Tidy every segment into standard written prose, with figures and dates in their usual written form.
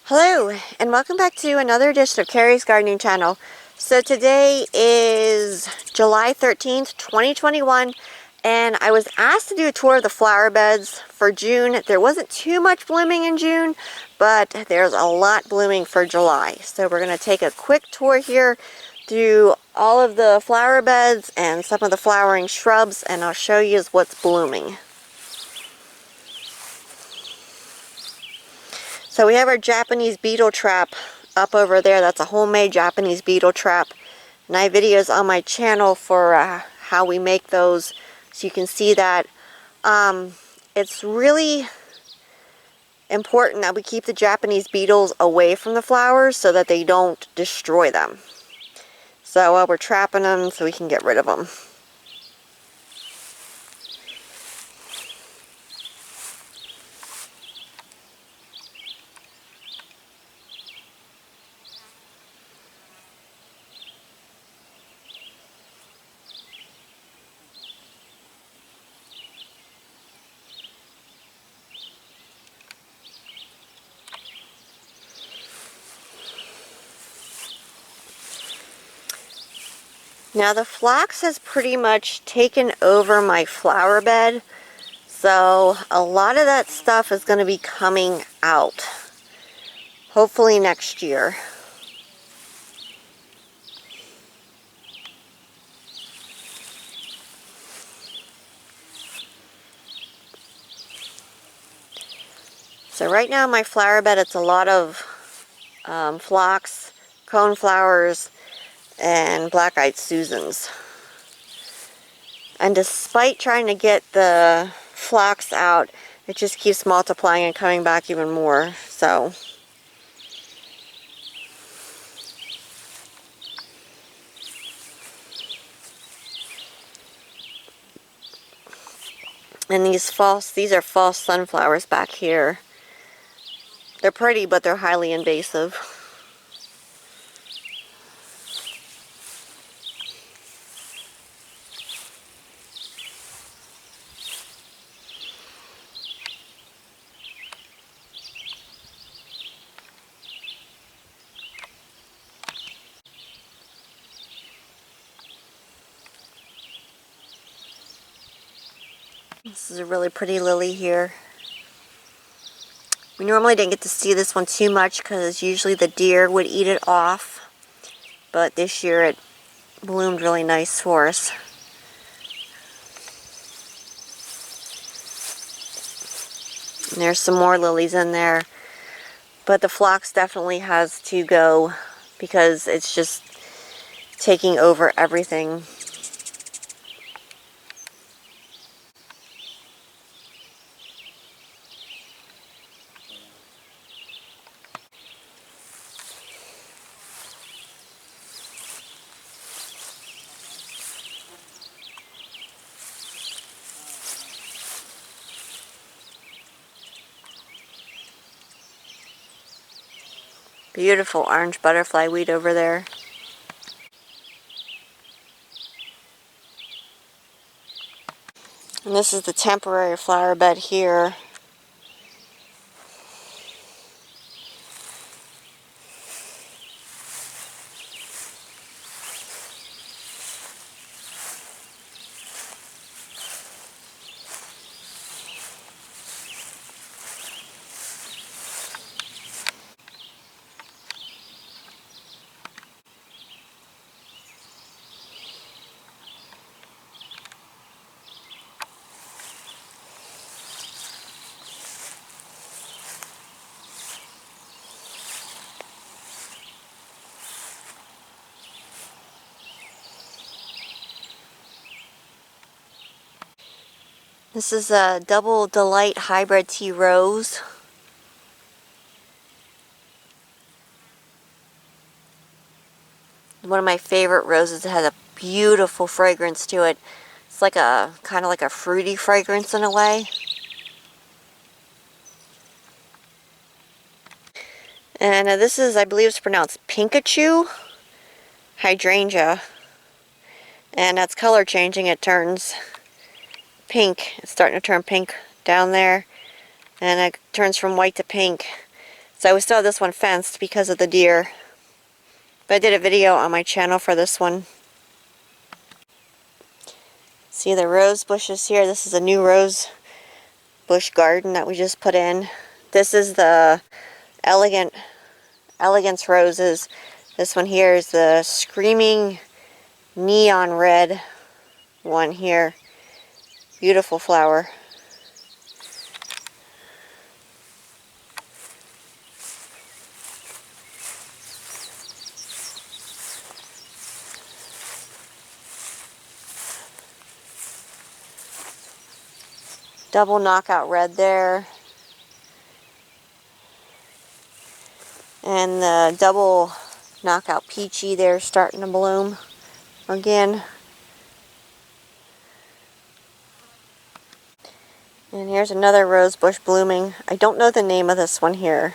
Hello, and welcome back to another edition of Carrie's Gardening Channel. So today is July 13th, 2021, and I was asked to do a tour of the flower beds for June. There wasn't too much blooming in June, but there's a lot blooming for July. So we're going to take a quick tour here through all of the flower beds and some of the flowering shrubs, and I'll show you what's blooming. So we have our Japanese beetle trap up over there. That's a homemade Japanese beetle trap. And I have videos on my channel for how we make those, so you can see that. It's really important that we keep the Japanese beetles away from the flowers so that they don't destroy them. So we're trapping them so we can get rid of them. Now the phlox has pretty much taken over my flower bed, so a lot of that stuff is going to be coming out, hopefully next year. So right now my flower bed, it's a lot of phlox, coneflowers, and black-eyed Susans. And despite trying to get the phlox out, it just keeps multiplying and coming back even more. So and these are false sunflowers back here. They're pretty, but they're highly invasive. This is a really pretty lily here. We normally didn't get to see this one too much because usually the deer would eat it off. But this year it bloomed really nice for us. And there's some more lilies in there. But the phlox definitely has to go because it's just taking over everything. Beautiful orange butterfly weed over there. And this is the temporary flower bed here. This is a Double Delight Hybrid Tea Rose. One of my favorite roses. It has a beautiful fragrance to it. It's like a kind of like a fruity fragrance in a way. And this is, I believe it's pronounced Pikachu hydrangea. And that's color changing. It turns pink. It's starting to turn pink down there. And it turns from white to pink. So we still have this one fenced because of the deer. But I did a video on my channel for this one. See the rose bushes here? This is a new rose bush garden that we just put in. This is the elegance roses. This one here is the screaming neon red one here. Beautiful flower. Double knockout red there. And the double knockout peachy there starting to bloom again. And here's another rose bush blooming. I don't know the name of this one here.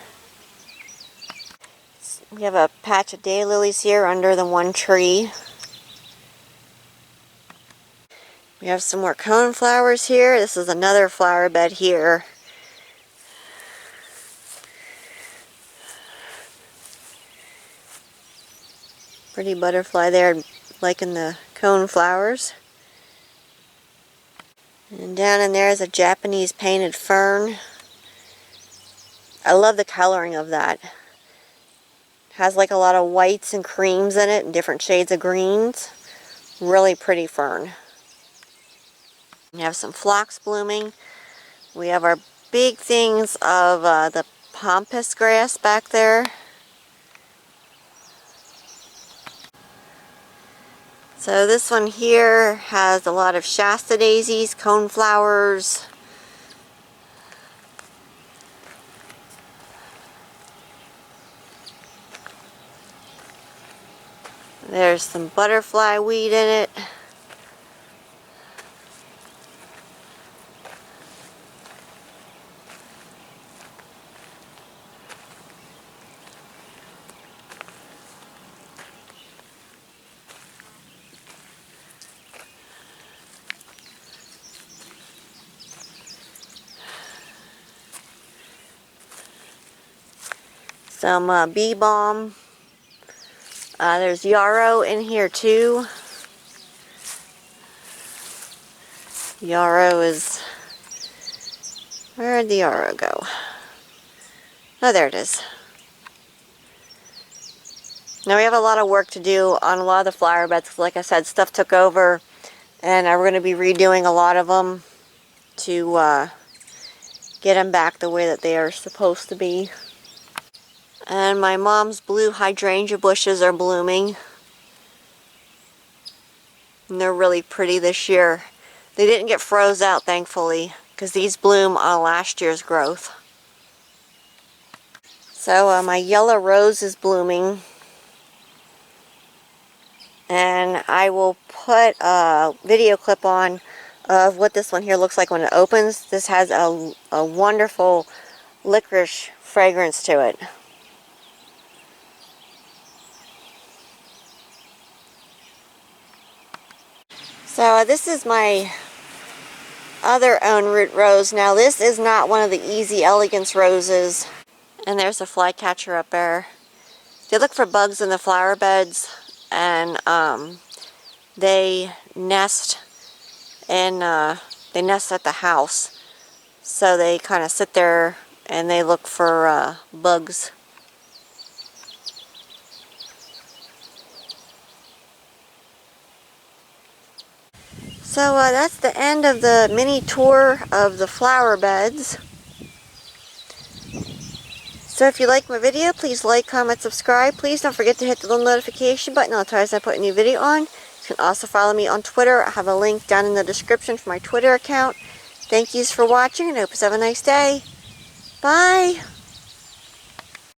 We have a patch of daylilies here under the one tree. We have some more cone flowers here. This is another flower bed here. Pretty butterfly there, liking the cone flowers. And down in there is a Japanese painted fern. I love the coloring of that. Has like a lot of whites and creams in it and different shades of greens. Really pretty fern. We have some phlox blooming. We have our big things of the pampas grass back there. So this one here has a lot of Shasta daisies, cone flowers. There's some butterfly weed in it. Some bee balm. There's yarrow in here too. Yarrow is... Where'd the yarrow go? Oh, there it is. Now we have a lot of work to do on a lot of the flower beds. Like I said, stuff took over, and we're going to be redoing a lot of them to get them back the way that they are supposed to be. And my mom's blue hydrangea bushes are blooming. And they're really pretty this year. They didn't get froze out, thankfully, because these bloom on last year's growth. So my yellow rose is blooming. And I will put a video clip on of what this one here looks like when it opens. This has a wonderful licorice fragrance to it. So this is my other own root rose. Now this is not one of the easy elegance roses. And there's a flycatcher up there. They look for bugs in the flower beds, and they nest at the house. So they kind of sit there and they look for bugs. So that's the end of the mini tour of the flower beds. So if you like my video, please like, comment, subscribe. Please don't forget to hit the little notification button. I'll tell you as I put a new video on. You can also follow me on Twitter. I have a link down in the description for my Twitter account. Thank yous for watching, and I hope you have a nice day. Bye!